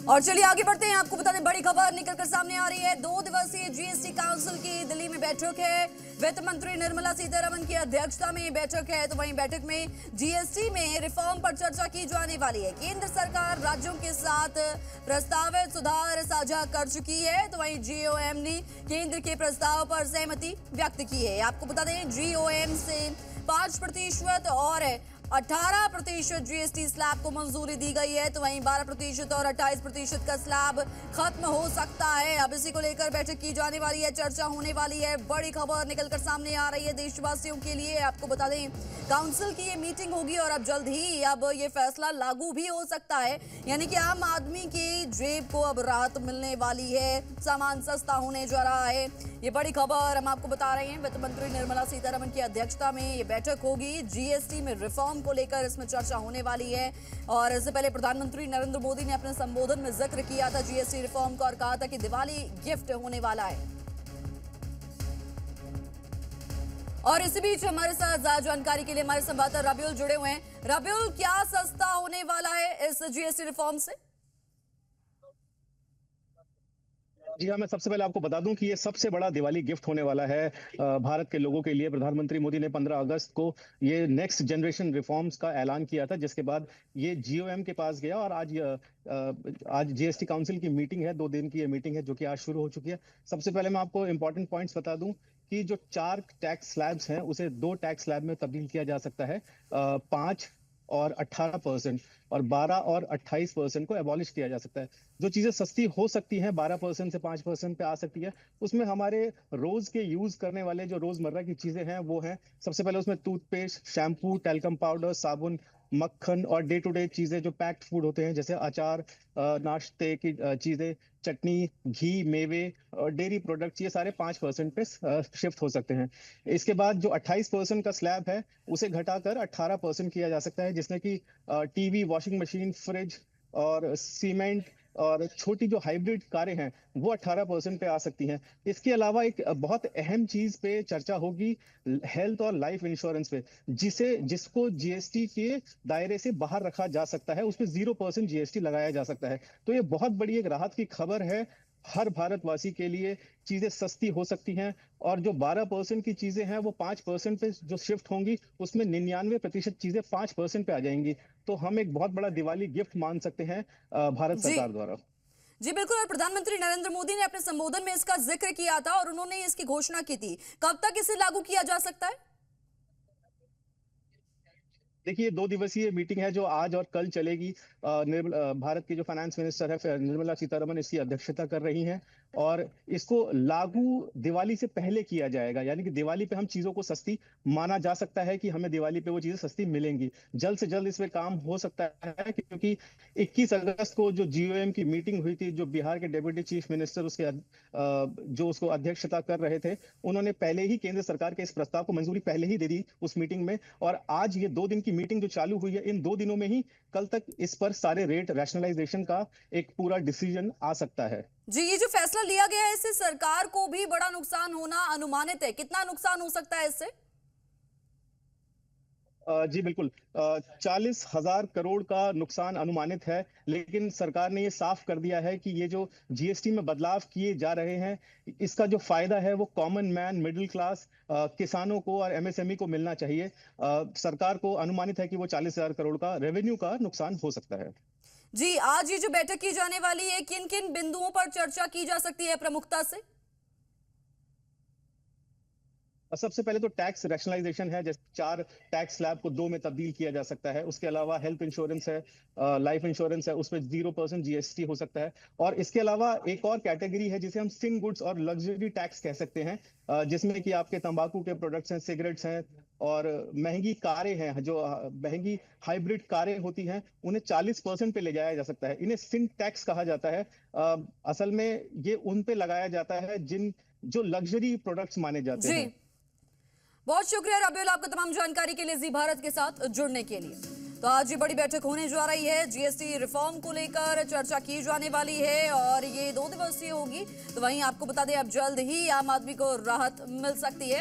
और चलिए आगे बढ़ते हैं। आपको बता दें, बड़ी खबर निकलकर सामने आ रही है। 2 दिवसीय जीएसटी काउंसिल की दिल्ली में बैठक है। वित्त मंत्री निर्मला सीतारमण की अध्यक्षता में ये बैठक है। तो वहीं बैठक में जीएसटी में रिफॉर्म पर चर्चा की जाने वाली है। केंद्र सरकार राज्यों के साथ प्रस्तावित सुधार साझा कर चुकी है। तो वहीं जीओएम ने केंद्र के प्रस्ताव पर सहमति व्यक्त की है। आपको बता दें, जीओएम से 5% और 18% जीएसटी स्लैब को मंजूरी दी गई है। तो वहीं 12% और 28% का स्लैब खत्म हो सकता है। अब इसी को लेकर बैठक की जाने वाली है, चर्चा होने वाली है। बड़ी खबर निकलकर सामने आ रही है देशवासियों के लिए। आपको बता दें, काउंसिल की ये मीटिंग होगी और अब जल्द ही अब ये फैसला लागू भी हो सकता है। यानी कि आम आदमी की जेब को अब राहत मिलने वाली है, सामान सस्ता होने जा रहा है। ये बड़ी खबर हम आपको बता रहे हैं। वित्त मंत्री निर्मला सीतारमण की अध्यक्षता में ये बैठक होगी। जीएसटी में रिफॉर्म को लेकर इसमें चर्चा होने वाली है। और इससे पहले प्रधानमंत्री नरेंद्र मोदी ने अपने संबोधन में जिक्र किया था जीएसटी रिफॉर्म का और कहा था कि दिवाली गिफ्ट होने वाला है। और इसी बीच हमारे साथ ज्यादा जानकारी के लिए हमारे संवाददाता रबिउल जुड़े हुए हैं। रबिउल, क्या सस्ता होने वाला है इस जीएसटी रिफॉर्म से? जी हाँ, मैं सबसे पहले आपको बता दूं कि ये सबसे बड़ा दिवाली गिफ्ट होने वाला है भारत के लोगों के लिए। प्रधानमंत्री मोदी ने 15 अगस्त को ये नेक्स्ट जनरेशन रिफॉर्म्स का ऐलान किया था, जिसके बाद ये जीओएम के पास गया और आज जीएसटी काउंसिल की मीटिंग है। 2 दिन की ये मीटिंग है जो कि आज शुरू हो चुकी है। सबसे पहले मैं आपको इंपॉर्टेंट पॉइंट्स बता दूं कि जो 4 टैक्स स्लैब्स हैं उसे 2 टैक्स स्लैब में तब्दील किया जा सकता है। 5 और 18% और 12 और 28% को एबॉलिश किया जा सकता है। जो चीजें सस्ती हो सकती हैं 12% से 5% पे आ सकती है। उसमें हमारे रोज के यूज करने वाले जो रोजमर्रा की चीजें हैं वो हैं, सबसे पहले उसमें टूथपेस्ट, शैम्पू, टैल्कम पाउडर, साबुन, मक्खन और डे टू डे चीजें जो पैक्ड फूड होते हैं, जैसे अचार, नाश्ते की चीजें, चटनी, घी, मेवे और डेयरी प्रोडक्ट्स, ये सारे 5% पे शिफ्ट हो सकते हैं। इसके बाद जो 28% का स्लैब है उसे घटाकर 18% किया जा सकता है, जिसमें कि टीवी, वॉशिंग मशीन, फ्रिज और सीमेंट और छोटी जो हाइब्रिड कारें हैं वो 18% पे आ सकती हैं। इसके अलावा एक बहुत अहम चीज पे चर्चा होगी, हेल्थ और लाइफ इंश्योरेंस पे, जिसको जीएसटी के दायरे से बाहर रखा जा सकता है। उस पर 0% जीएसटी लगाया जा सकता है। तो ये बहुत बड़ी एक राहत की खबर है हर भारतवासी के लिए। चीजें सस्ती हो सकती हैं और जो 12% की चीजें हैं वो 5% पे जो शिफ्ट होंगी, उसमें 99% चीजें 5% पे आ जाएंगी। तो हम एक बहुत बड़ा दिवाली गिफ्ट मान सकते हैं भारत जी सरकार द्वारा। जी बिल्कुल। और प्रधानमंत्री नरेंद्र मोदी ने अपने संबोधन में इसका जिक्र किया था और उन्होंने इसकी घोषणा की थी। कब तक इसे लागू किया जा सकता है? देखिए, 2 दिवसीय मीटिंग है जो आज और कल चलेगी। भारत की जो फाइनेंस मिनिस्टर है निर्मला सीतारमण इसकी अध्यक्षता कर रही हैं और इसको लागू दिवाली से पहले किया जाएगा। यानी कि दिवाली पे हम चीजों को सस्ती माना जा सकता है कि हमें दिवाली पे वो चीजें सस्ती मिलेंगी। जल्द से जल्द इस पे काम हो सकता है, क्योंकि 21 अगस्त को जो जीओएम की मीटिंग हुई थी, जो बिहार के डेप्यूटी चीफ मिनिस्टर जो उसको अध्यक्षता कर रहे थे, उन्होंने पहले ही केंद्र सरकार के इस प्रस्ताव को मंजूरी पहले ही दे दी उस मीटिंग में। और आज ये 2 दिन की मीटिंग जो चालू हुई है, इन 2 दिनों में ही कल तक इस पर सारे रेट रैशनलाइजेशन का एक पूरा डिसीजन आ सकता है। जी, ये जो फैसला लिया गया है, इससे सरकार को भी बड़ा नुकसान होना अनुमानित है। कितना नुकसान हो सकता है इससे? जी बिल्कुल, 40,000 करोड़ का नुकसान अनुमानित है। लेकिन सरकार ने ये साफ कर दिया है कि ये जो जीएसटी में बदलाव किए जा रहे हैं, इसका जो फायदा है वो कॉमन मैन, मिडिल क्लास, किसानों को और एमएसएमई को मिलना चाहिए। सरकार को अनुमानित है कि वो 40,000 करोड़ का रेवेन्यू का नुकसान हो सकता है। जी, आज ये जो बैठक की जाने वाली है, किन किन बिंदुओं पर चर्चा की जा सकती है प्रमुखता से? सबसे पहले तो टैक्स रैशनलाइजेशन है, जैसे 4 टैक्स स्लैब को 2 में तब्दील किया जा सकता है। उसके अलावा हेल्थ इंश्योरेंस है, लाइफ इंश्योरेंस है, उसमें 0% जीएसटी हो सकता है। और इसके अलावा एक और कैटेगरी है जिसे हम सिन गुड्स और लग्जरी टैक्स कह सकते हैं, जिसमें कि आपके तंबाकू के प्रोडक्ट्स हैं, सिगरेट्स हैं और महंगी कारें हैं, जो महंगी हाइब्रिड कारें होती हैं, उन्हें 40% पे ले जाया जा सकता है। इन्हें सिन टैक्स कहा जाता है। असल में ये उन पे लगाया जाता है जिन जो लग्जरी प्रोडक्ट्स माने जाते जी, हैं। बहुत शुक्रिया रबिउल, आपका तमाम जानकारी के लिए, जी भारत के साथ जुड़ने के लिए। तो आज ये बड़ी बैठक होने जा रही है। जीएसटी रिफॉर्म को लेकर चर्चा की जाने वाली है और ये 2 दिवसीय होगी। तो वहीं आपको बता दें, अब जल्द ही आम आदमी को राहत मिल सकती है।